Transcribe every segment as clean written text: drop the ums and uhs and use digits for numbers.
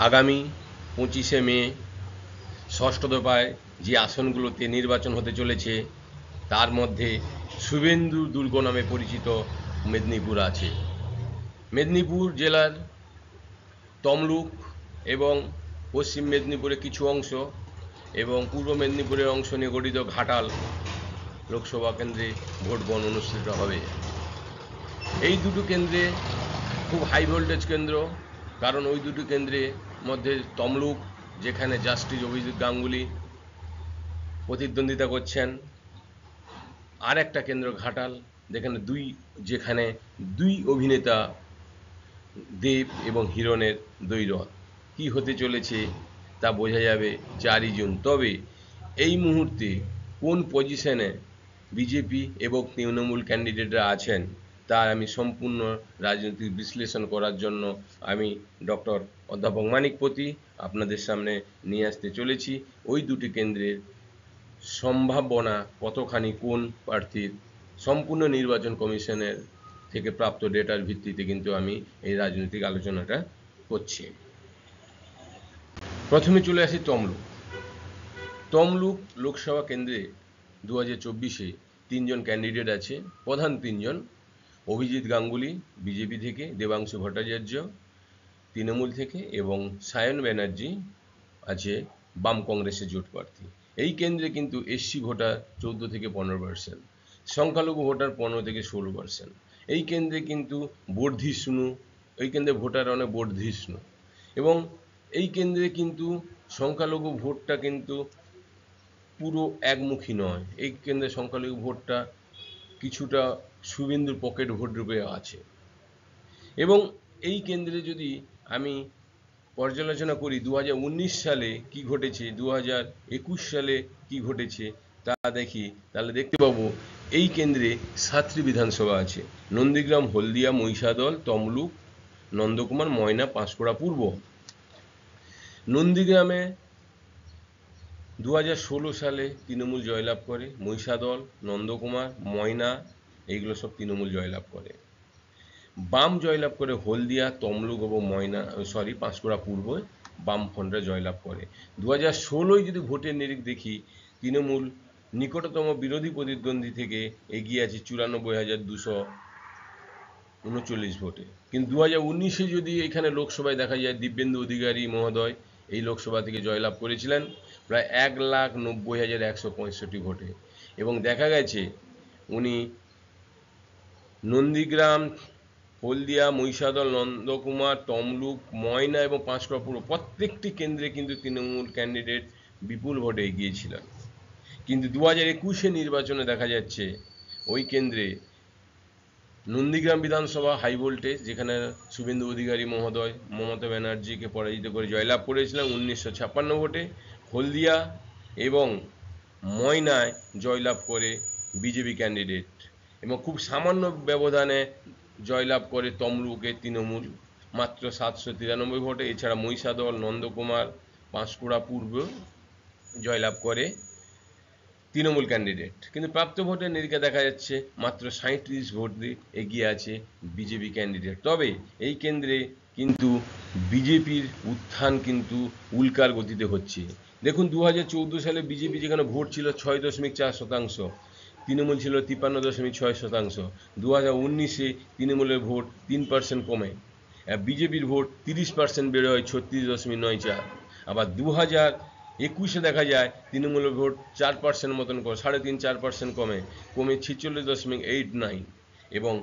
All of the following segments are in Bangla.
আগামী 25শে মে ষষ্ঠ দফায় যে আসনগুলোতে নির্বাচন হতে চলেছে তার মধ্যে শুভেন্দু দুর্গ নামে পরিচিত মেদিনীপুর আছে। মেদিনীপুর জেলার তমলুক এবং পশ্চিম মেদিনীপুরের কিছু অংশ এবং পূর্ব মেদিনীপুরের অংশ নিয়ে গঠিত ঘাটাল লোকসভা কেন্দ্রে ভোট গ্রহণ অনুষ্ঠিত হবে। এই দুটো কেন্দ্রে খুব হাই ভোল্টেজ কেন্দ্র, কারণ ওই দুটো কেন্দ্রের মধ্যে তমলুক, যেখানে জাস্টিস অভিজিৎ গাঙ্গুলি প্রতিদ্বন্দ্বিতা করছেন, আর একটা কেন্দ্র ঘাটাল, যেখানে দুই অভিনেতা দেব এবং হিরণের দ্বৈরথ। কি হতে চলেছে তা বোঝা যাবে 4ই জুন। তবে এই মুহূর্তে কোন পজিশনে বিজেপি এবং তৃণমূল ক্যান্ডিডেটরা আছেন তার আমি সম্পূর্ণ রাজনৈতিক বিশ্লেষণ করার জন্য আমি ডক্টর অধ্যাপক মানিকপতি আপনাদের সামনে নিয়ে আসতে চলেছি। ওই দুটি কেন্দ্রের সম্ভাবনা কতখানি কোন প্রার্থীর, সম্পূর্ণ নির্বাচন কমিশনের থেকে প্রাপ্ত ডেটার ভিত্তিতে কিন্তু আমি এই রাজনৈতিক আলোচনাটা করছি। প্রথমে চলে আসি তমলুক লোকসভা কেন্দ্রে 2024-এ 3জন ক্যান্ডিডেট আছে। প্রধান 3জন: অভিজিৎ গাঙ্গুলি বিজেপি থেকে, দেবাংশু ভট্টাচার্য তৃণমূল থেকে এবং সায়ন ব্যানার্জি আছে বাম কংগ্রেসের জোট প্রার্থী। এই কেন্দ্রে কিন্তু এসসি ভোটার 14 থেকে 15%, সংখ্যালঘু ভোটার 15 থেকে 16%। এই কেন্দ্রে কিন্তু বর্ধিষ্ণু, এই কেন্দ্রে ভোটার অনেক বর্ধিষ্ণু, এবং এই কেন্দ্রে কিন্তু সংখ্যালঘু ভোটটা কিন্তু পুরো একমুখী নয়। এই কেন্দ্রে সংখ্যালঘু ভোটটা কিছুটা শুভেন্দুর পকেট ভোট রূপে আছে। এবং এই কেন্দ্রে যদি আমি পর্যালোচনা করি 2019 সালে কি ঘটেছে, 2021 সালে কি ঘটেছে তা দেখি, তাহলে দেখতে পাবো এই কেন্দ্রে 7টি বিধানসভা আছে: নন্দীগ্রাম, হলদিয়া, মহিষাদল, তমলুক, নন্দকুমার, ময়না, পাঁশকুড়া পূর্ব। নন্দীগ্রামে 2016 সালে তৃণমূল জয়লাভ করে, মহিষাদল, নন্দকুমার, ময়না এইগুলো সব তৃণমূল জয়লাভ করে। বাম জয়লাভ করে হলদিয়া, তমলুক এবং পাঁশকুড়া পূর্ব, বামফ্রন্টরা জয়লাভ করে। 2016 যদি ভোটের নিরিখ দেখি, তৃণমূল নিকটতম বিরোধী প্রতিদ্বন্দ্বী থেকে এগিয়ে আছে 94,239 ভোটে। কিন্তু 2019-এ যদি এখানে লোকসভায় দেখা যায়, দিব্যেন্দু অধিকারী মহোদয় এই লোকসভা থেকে জয়লাভ করেছিলেন প্রায় 1,90,165 ভোটে, এবং দেখা গেছে উনি নন্দীগ্রাম, হলদিয়া, মহিষাদল, নন্দকুমার, তমলুক, ময়না এবং পাঁশকুড়া পূর্ব প্রত্যেকটি কেন্দ্রে কিন্তু তৃণমূল ক্যান্ডিডেট বিপুল ভোটে এগিয়েছিলেন। কিন্তু 2021-এ নির্বাচনে দেখা যাচ্ছে ওই কেন্দ্রে নন্দীগ্রাম বিধানসভা হাই ভোল্টেজ, যেখানে শুভেন্দু অধিকারী মহোদয় মমতা ব্যানার্জিকে পরাজিত করে জয়লাভ করেছিলেন 1956 ভোটে। হলদিয়া এবং ময়নায় জয়লাভ করে বিজেপি ক্যান্ডিডেট, এবং খুব সামান্য ব্যবধানে জয়লাভ করে তমলুকে তৃণমূল মাত্র 793 ভোটে। এছাড়া মহিষাদল, নন্দকুমার, পাঁশকুড়া পূর্ব জয়লাভ করে তৃণমূল ক্যান্ডিডেট। কিন্তু প্রাপ্ত ভোটের নিরিখে দেখা যাচ্ছে মাত্র 37 ভোট দিয়ে এগিয়ে আছে বিজেপি ক্যান্ডিডেট। তবে এই কেন্দ্রে কিন্তু বিজেপির উত্থান কিন্তু উল্কার গতিতে হচ্ছে। দেখুন, 2014 সালে বিজেপি যেখানে ভোট ছিল 6.4%, তৃণমূল ছিল 53.6%। 2019-এ তৃণমূলের ভোট 3% কমে বিজেপির ভোট 30% বেড়ে হয় 36.94। আবার 2021-এ দেখা যায় তৃণমূলের ভোট 4% মতন করে 3.5-4% কমে 46.89, এবং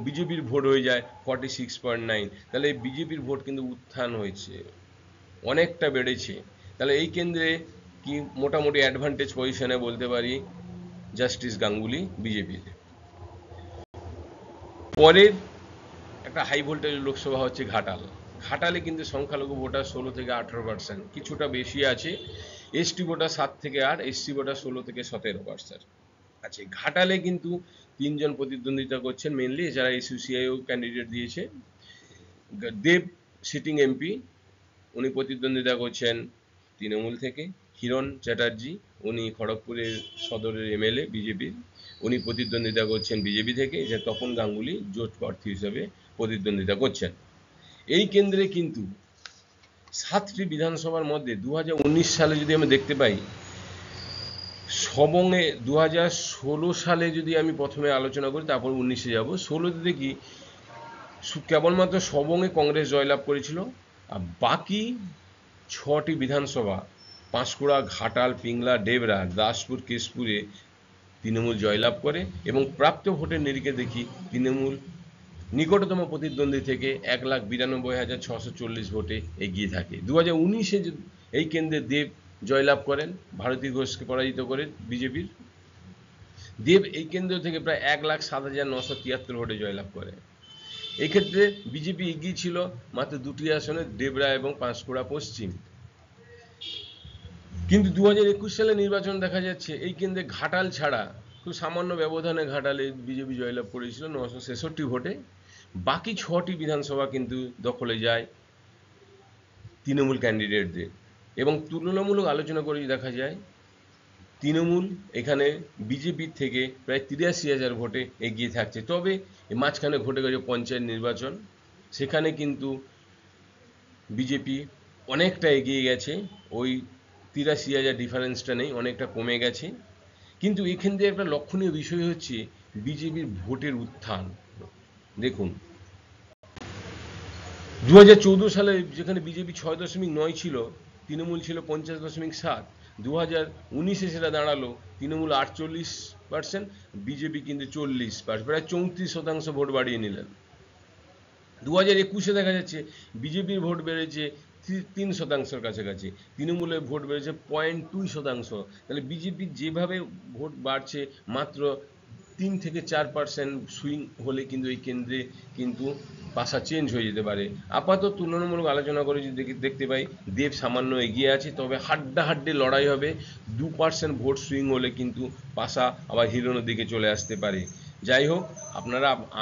বিজেপির ভোট হয়ে যায় 46.9। তাহলে এই বিজেপির ভোট কিন্তু উত্থান হয়েছে, অনেকটা বেড়েছে। তাহলে এই কেন্দ্রে কি মোটামুটি অ্যাডভান্টেজ পজিশনে বলতে পারি জাস্টিস গাঙ্গুলি বিজেপির। পরের একটা হাই ভোল্টেজ লোকসভা হচ্ছে ঘাটালে কিন্তু সংখ্যালঘু ভোটার 16 থেকে 18%, কিছুটা বেশি আছে। এসটি ভোটার 7 থেকে 8, এসসি ভোটার 16 থেকে 17% আছে। ঘাটালে কিন্তু 3জন প্রতিদ্বন্দ্বিতা করছেন মেনলি, এছাড়া এসইউসিআইও ক্যান্ডিডেট দিয়েছে। দেব সিটিং এমপি, উনি প্রতিদ্বন্দ্বিতা করছেন তৃণমূল থেকে। হিরণ চ্যাটার্জি, উনি খড়গপুরের সদরের এমএলএ বিজেপির, উনি প্রতিদ্বন্দ্বিতা করছেন বিজেপি থেকে। যে তপন গাঙ্গুলি জোট প্রার্থী হিসেবে প্রতিদ্বন্দ্বিতা করছেন। এই কেন্দ্রে কিন্তু 7টি বিধানসভার মধ্যে 2019 সালে যদি আমি দেখতে পাই, সবংয়ে 2016 সালে যদি আমি প্রথমে আলোচনা করি, তারপর 19-এ যাব। 16তে দেখি কেবলমাত্র সবংয়ে কংগ্রেস জয়লাভ করেছিল, আর বাকি 6টি বিধানসভা পাঁশকুড়া, ঘাটাল, পিংলা, ডেবরা, দাসপুর, কেশপুরে তৃণমূল জয়লাভ করে এবং প্রাপ্ত ভোটের নিরিখে দেখি তৃণমূল নিকটতম প্রতিদ্বন্দ্বী থেকে 1,92,640 ভোটে এগিয়ে থাকে। 2019-এ এই কেন্দ্রে দেব জয়লাভ করেন ভারতী ঘোষকে পরাজিত করে বিজেপির। দেব এই কেন্দ্র থেকে প্রায় 1,07,973 ভোটে জয়লাভ করে। এক্ষেত্রে বিজেপি এগিয়ে ছিল মাত্র 2টি আসনে, ডেবরা এবং পাঁশকুড়া পশ্চিম। কিন্তু 2021 সালে নির্বাচন দেখা যাচ্ছে এই কেন্দ্রে ঘাটাল ছাড়া খুব সামান্য ব্যবধানে ঘাটালে বিজেপি জয়লাভ করেছিল 966 ভোটে। বাকি 6টি বিধানসভা কিন্তু দখলে যায় তৃণমূল ক্যান্ডিডেটদের, এবং তুলনামূলক আলোচনা করে দেখা যায় তৃণমূল এখানে বিজেপির থেকে প্রায় 83,000 ভোটে এগিয়ে থাকছে। তবে মাঝখানে ঘটে গেছে পঞ্চায়েত নির্বাচন, সেখানে কিন্তু বিজেপি অনেকটা এগিয়ে গেছে, ওই 83,000 ডিফারেন্সটা নেই, অনেকটা কমে গেছে। কিন্তু এখান থেকে একটা লক্ষণীয় বিষয় হচ্ছে বিজেপির ভোটের উত্থান। দেখুন 2014 সালে যেখানে বিজেপি 6.9 ছিল, তৃণমূল ছিল 50.7। 2019-এ সেটা দাঁড়ালো তৃণমূল 48%, বিজেপি কিন্তু 40%, প্রায় 34% ভোট বাড়িয়ে নিলেন। 2021-এ দেখা যাচ্ছে বিজেপির ভোট বেড়েছে 3% কাছাকাছি, তৃণমূলের ভোট বেড়েছে 0.2%। তাহলে বিজেপির যেভাবে ভোট বাড়ছে, মাত্র 3 থেকে 4% সুইং হলে কিন্তু এই কেন্দ্রে কিন্তু পাশা চেঞ্জ হয়ে যেতে পারে। আপাতত তুলনামূলক আলোচনা করে যদি দেখতে পাই দেব সামান্য এগিয়ে আছে, তবে হাড্ডাহাড্ডি লড়াই হবে। 2% ভোট সুইং হলে কিন্তু পাশা আবার হিরোনোর দিকে চলে আসতে পারে। যাই হোক,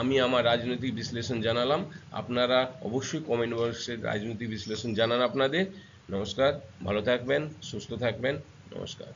আমি আমার রাজনৈতিক বিশ্লেষণ জানালাম, আপনারা অবশ্যই কমেন্ট বক্সে রাজনৈতিক বিশ্লেষণ জানান আপনাদের। নমস্কার, ভালো থাকবেন, সুস্থ থাকবেন, নমস্কার।